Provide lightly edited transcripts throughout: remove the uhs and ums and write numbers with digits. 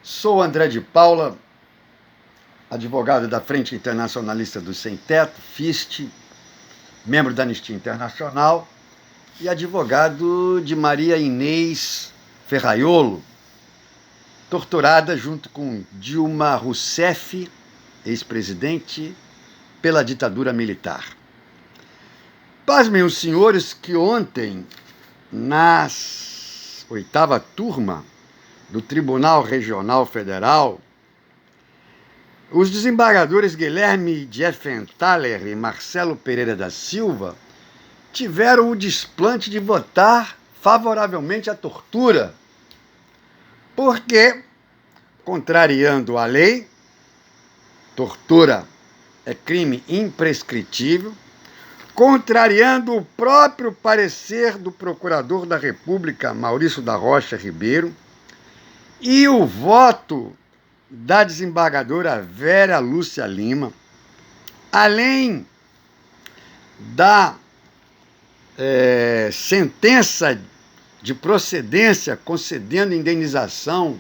Sou André de Paula, advogado da Frente Internacionalista do Sem Teto, FIST, membro da Anistia Internacional e advogado de Maria Inês Ferraiolo, torturada junto com Dilma Rousseff, ex-presidente, pela ditadura militar. Pasmem os senhores que ontem, na 8ª turma do Tribunal Regional Federal, os desembargadores Guilherme Diefenthaler e Marcelo Pereira da Silva tiveram o desplante de votar favoravelmente à tortura, porque, contrariando a lei, tortura é crime imprescritível, contrariando o próprio parecer do Procurador da República, Maurício da Rocha Ribeiro, e o voto da desembargadora Vera Lúcia Lima, além da sentença de procedência concedendo indenização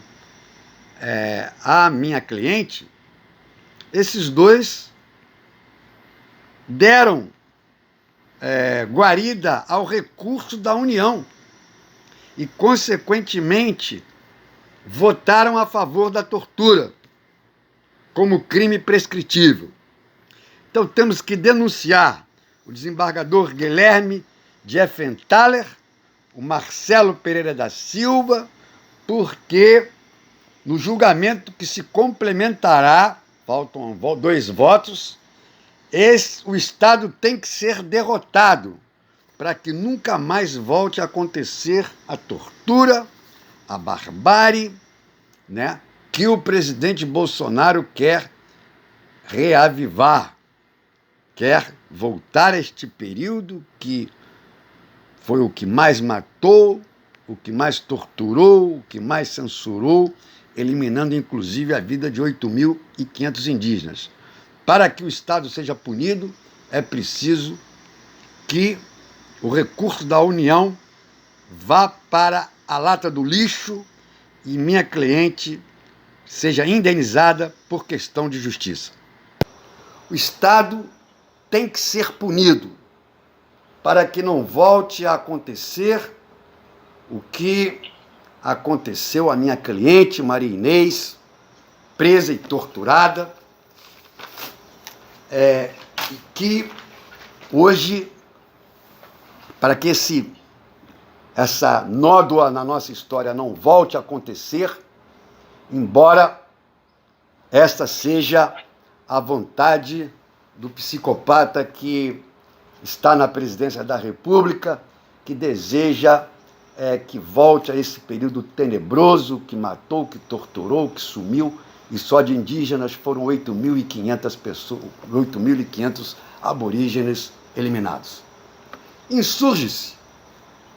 à minha cliente, esses dois deram guarida ao recurso da União e, consequentemente, votaram a favor da tortura como crime prescritível. Então temos que denunciar o desembargador Guilherme Diefenthaler, o Marcelo Pereira da Silva, porque no julgamento que se complementará, faltam 2 votos, o Estado tem que ser derrotado para que nunca mais volte a acontecer a tortura, a barbárie, que o presidente Bolsonaro quer reavivar, quer voltar a este período que foi o que mais matou, o que mais torturou, o que mais censurou, eliminando inclusive a vida de 8.500 indígenas. Para que o Estado seja punido, é preciso que o recurso da União vá para a lata do lixo e minha cliente seja indenizada por questão de justiça. O Estado tem que ser punido para que não volte a acontecer o que aconteceu à minha cliente, Maria Inês, presa e torturada, e que hoje, para que essa nódoa na nossa história não volte a acontecer, embora esta seja a vontade do psicopata que está na presidência da República, que deseja que volte a esse período tenebroso, que matou, que torturou, que sumiu, e só de indígenas foram 8.500 pessoas, 8.500 aborígenes eliminados. Insurge-se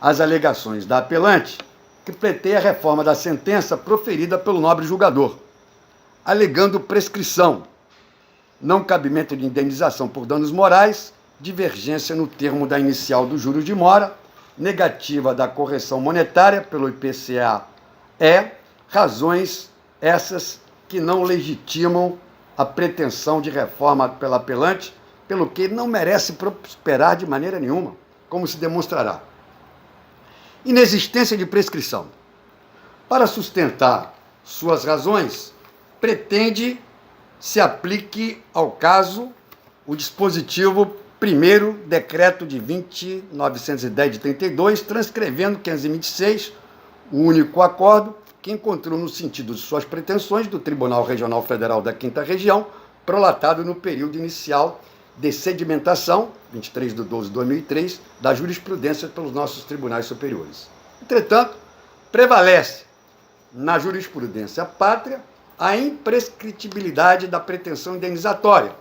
as alegações da apelante, que pleiteia a reforma da sentença proferida pelo nobre julgador, alegando prescrição, não cabimento de indenização por danos morais, divergência no termo da inicial dos juros de mora, negativa da correção monetária pelo IPCA-E, razões essas que não legitimam a pretensão de reforma pela apelante, pelo que não merece prosperar de maneira nenhuma, como se demonstrará. Inexistência de prescrição. Para sustentar suas razões, pretende se aplique ao caso o dispositivo 1º decreto de 20.910 de 32, transcrevendo 526, o único acordo que encontrou no sentido de suas pretensões do Tribunal Regional Federal da 5ª Região, prolatado no período inicial de sedimentação, 23 de 12 de 2003, da jurisprudência pelos nossos tribunais superiores. Entretanto, prevalece na jurisprudência pátria a imprescritibilidade da pretensão indenizatória,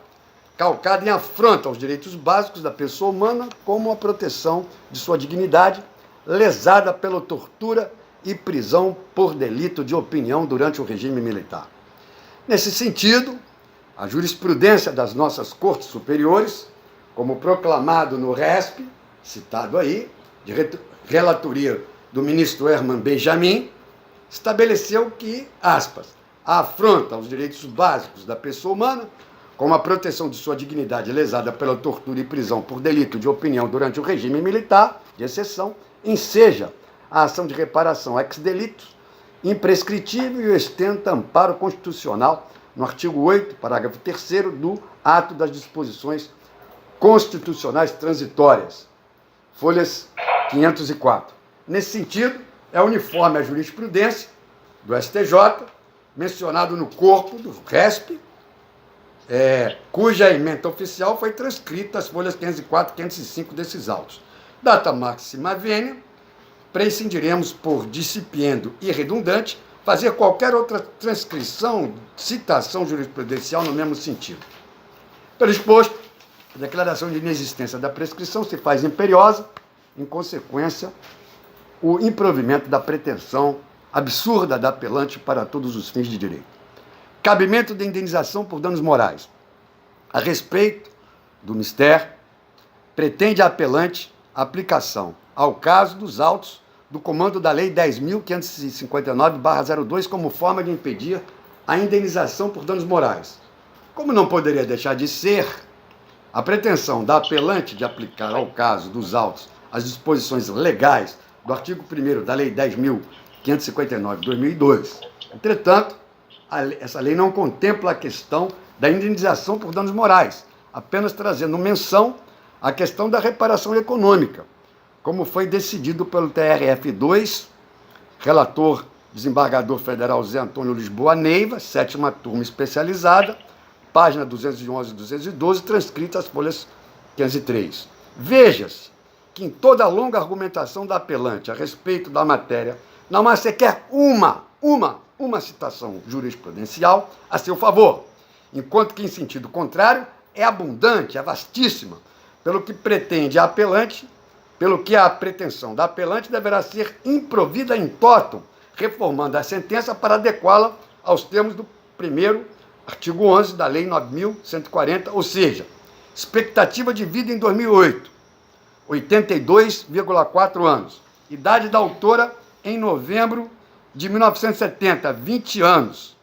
calcada em afronta aos direitos básicos da pessoa humana, como a proteção de sua dignidade, lesada pela tortura e prisão por delito de opinião durante o regime militar. Nesse sentido, a jurisprudência das nossas cortes superiores, como proclamado no RESP, citado aí, de relatoria do ministro Herman Benjamin, estabeleceu que, aspas, a afronta aos direitos básicos da pessoa humana, como a proteção de sua dignidade lesada pela tortura e prisão por delito de opinião durante o regime militar, de exceção, enseja a ação de reparação ex delitos imprescritível e ostenta amparo constitucional no artigo 8, parágrafo 3º do Ato das Disposições Constitucionais Transitórias, folhas 504. Nesse sentido, é uniforme a jurisprudência do STJ, mencionado no corpo do RESP, cuja ementa oficial foi transcrita às folhas 504 e 505 desses autos. Data máxima vênia, prescindiremos por dissipiendo e redundante fazer qualquer outra transcrição, citação jurisprudencial no mesmo sentido. Pelo exposto, a declaração de inexistência da prescrição se faz imperiosa, em consequência, o improvimento da pretensão absurda da apelante para todos os fins de direito. Cabimento de indenização por danos morais. A respeito do mistério, pretende a apelante a aplicação ao caso dos autos do comando da Lei 10.559/02 como forma de impedir a indenização por danos morais. Como não poderia deixar de ser, a pretensão da apelante de aplicar ao caso dos autos as disposições legais do artigo 1º da Lei 10.559/2002. Entretanto, essa lei não contempla a questão da indenização por danos morais, apenas trazendo menção à questão da reparação econômica, como foi decidido pelo TRF2, relator desembargador federal Zé Antônio Lisboa Neiva, 7ª turma especializada, página 211 e 212, transcrita às folhas 503. Veja-se que em toda a longa argumentação da apelante a respeito da matéria, não há sequer uma citação jurisprudencial a seu favor, enquanto que, em sentido contrário, é abundante, é vastíssima, pelo que a pretensão da apelante deverá ser improvida in toto, reformando a sentença para adequá-la aos termos do primeiro artigo 11 da Lei 9.140, ou seja, expectativa de vida em 2008, 82,4 anos. Idade da autora em novembro de 1970, 20 anos.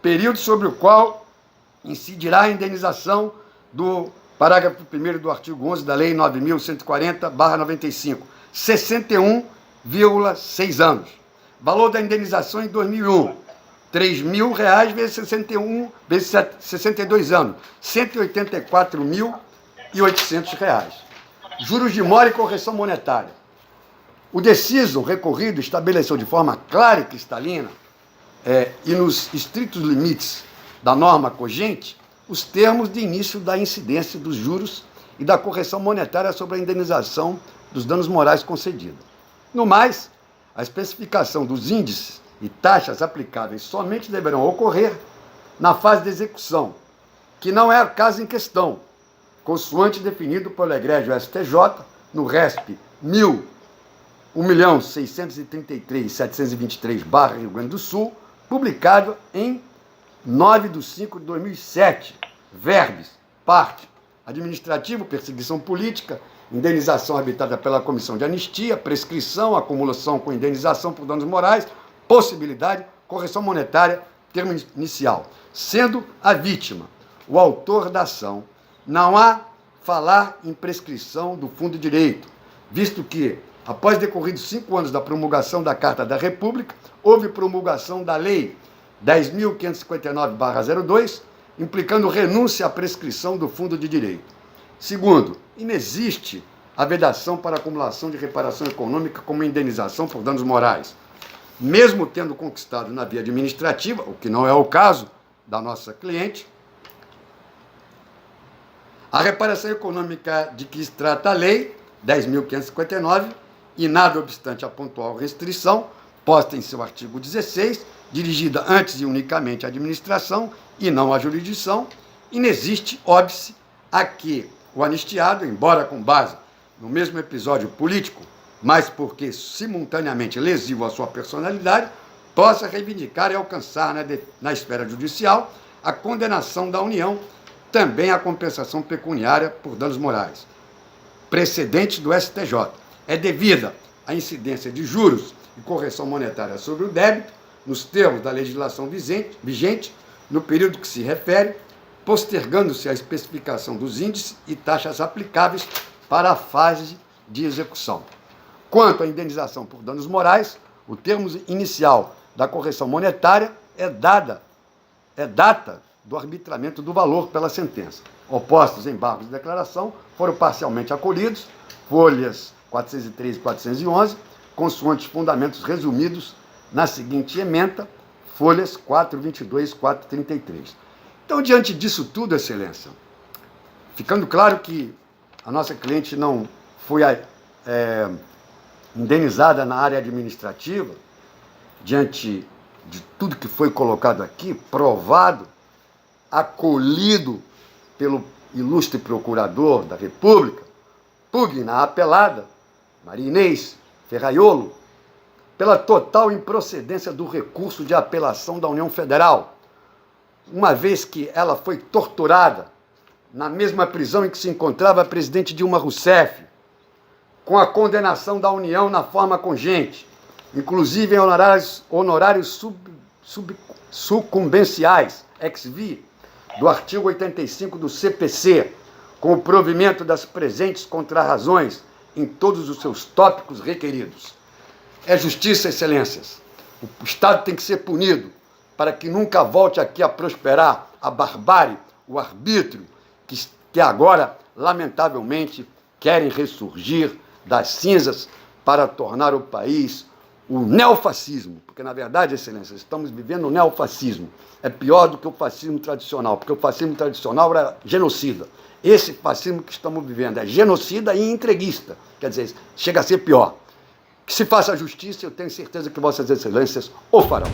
Período sobre o qual incidirá a indenização do parágrafo 1º do artigo 11 da Lei 9.140/95, 61,6 anos. Valor da indenização em 2001, R$3.000 vezes 61 vezes 62 anos, R$184.800. Juros de mora e correção monetária. O deciso recorrido estabeleceu de forma clara e cristalina e nos estritos limites da norma cogente os termos de início da incidência dos juros e da correção monetária sobre a indenização dos danos morais concedidos. No mais, a especificação dos índices e taxas aplicáveis somente deverão ocorrer na fase de execução, que não é o caso em questão, consoante definido pelo egrégio STJ no RESP 1.633.723/Rio Grande do Sul, publicado em 9/5/2007, verbes, parte, administrativo, perseguição política, indenização arbitrada pela Comissão de Anistia, prescrição, acumulação com indenização por danos morais, possibilidade, correção monetária, termo inicial. Sendo a vítima o autor da ação, não há falar em prescrição do fundo de direito, visto que, após decorridos 5 anos da promulgação da Carta da República, houve promulgação da Lei 10.559/02, implicando renúncia à prescrição do fundo de direito. Segundo, inexiste a vedação para acumulação de reparação econômica como indenização por danos morais. Mesmo tendo conquistado na via administrativa, o que não é o caso da nossa cliente, a reparação econômica de que se trata a Lei 10.559, e nada obstante a pontual restrição, posta em seu artigo 16, dirigida antes e unicamente à administração e não à jurisdição, inexiste óbice a que o anistiado, embora com base no mesmo episódio político, mas porque simultaneamente lesivo à sua personalidade, possa reivindicar e alcançar na esfera judicial a condenação da União, também a compensação pecuniária por danos morais. Precedente do STJ. É devida à incidência de juros e correção monetária sobre o débito, nos termos da legislação vigente, no período que se refere, postergando-se a especificação dos índices e taxas aplicáveis para a fase de execução. Quanto à indenização por danos morais, o termo inicial da correção monetária é data do arbitramento do valor pela sentença. Opostos embargos de declaração foram parcialmente acolhidos, folhas 403 e 411, consoante os fundamentos resumidos na seguinte ementa, folhas 422 e 433. Então, diante disso tudo, Excelência, ficando claro que a nossa cliente não foi indenizada na área administrativa, diante de tudo que foi colocado aqui, provado, acolhido pelo ilustre procurador da República, pugna apelada, Maria Inês Ferraiolo, pela total improcedência do recurso de apelação da União Federal, uma vez que ela foi torturada na mesma prisão em que se encontrava a presidente Dilma Rousseff, com a condenação da União na forma congente, inclusive em honorários sucumbenciais, ex-vi, do artigo 85 do CPC, com o provimento das presentes contrarrazões em todos os seus tópicos requeridos. É justiça, Excelências. O Estado tem que ser punido para que nunca volte aqui a prosperar a barbárie, o arbítrio, que agora, lamentavelmente, querem ressurgir das cinzas para tornar o país o neofascismo, porque, na verdade, Excelências, estamos vivendo o neofascismo. É pior do que o fascismo tradicional, porque o fascismo tradicional era genocida. Esse fascismo que estamos vivendo é genocida e entreguista, quer dizer, chega a ser pior. Que se faça a justiça, eu tenho certeza que Vossas Excelências o farão.